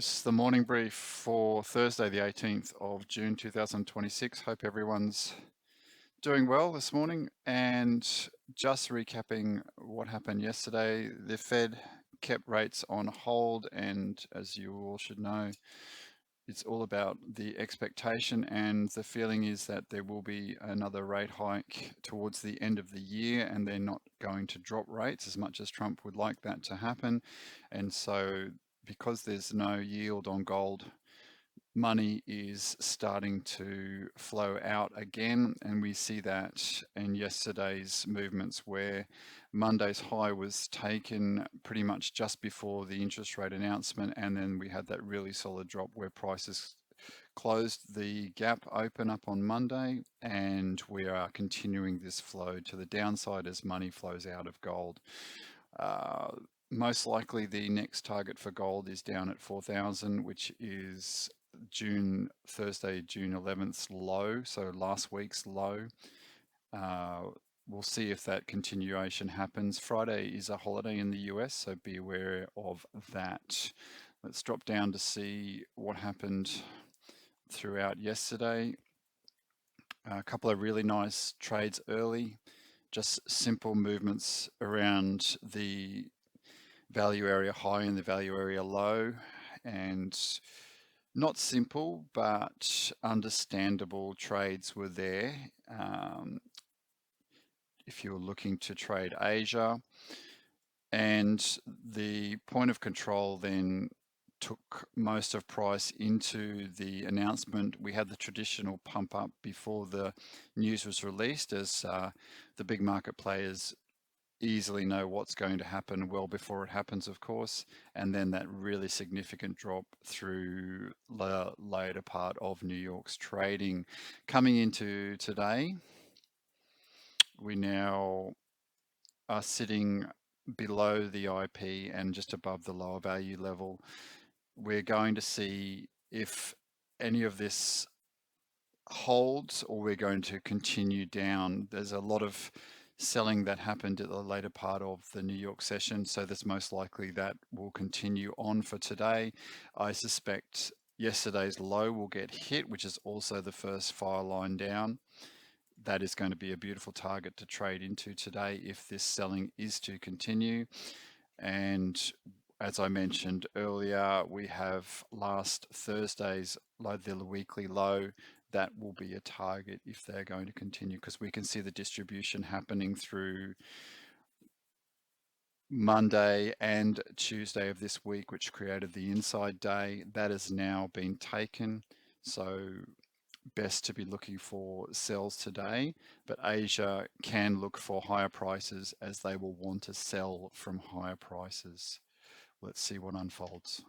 This is the morning brief for Thursday, the 18th of June 2026. Hope everyone's doing well this morning. And just recapping what happened yesterday, the Fed kept rates on hold, and as you all should know, it's all about the expectation, and the feeling is that there will be another rate hike towards the end of the year, and they're not going to drop rates as much as Trump would like that to happen. And so because there's no yield on gold, money is starting to flow out again, and we see that in yesterday's movements where Monday's high was taken pretty much just before the interest rate announcement, and then we had that really solid drop where prices closed the gap open up on Monday, and we are continuing this flow to the downside as money flows out of gold. Uh, Most likely the next target for gold is down at 4,000, which is Thursday, June 11th's low, so last week's low. We'll see if that continuation happens. Friday is a holiday in the US, so be aware of that. Let's drop down to see what happened throughout yesterday. A couple of really nice trades early, just simple movements around the value area high and the value area low, and not simple but understandable trades were there. If you're looking to trade Asia, and the point of control then took most of price into the announcement. We had the traditional pump up before the news was released, as the big market players easily know what's going to happen well before it happens, of course, and then that really significant drop through the later part of New York's trading. Coming into today, we now are sitting below the IP and just above the lower value level. We're going to see if any of this holds or we're going to continue down. There's a lot of selling that happened at the later part of the New York session, so there's most likely that will continue on for today. I suspect yesterday's low will get hit, which is also the first file line down. That is going to be a beautiful target to trade into today if this selling is to continue. And as I mentioned earlier, we have last Thursday's low, the weekly low. That will be a target if they're going to continue, because we can see the distribution happening through Monday and Tuesday of this week, which created the inside day. That has now been taken. So best to be looking for sells today, but Asia can look for higher prices as they will want to sell from higher prices. Let's see what unfolds.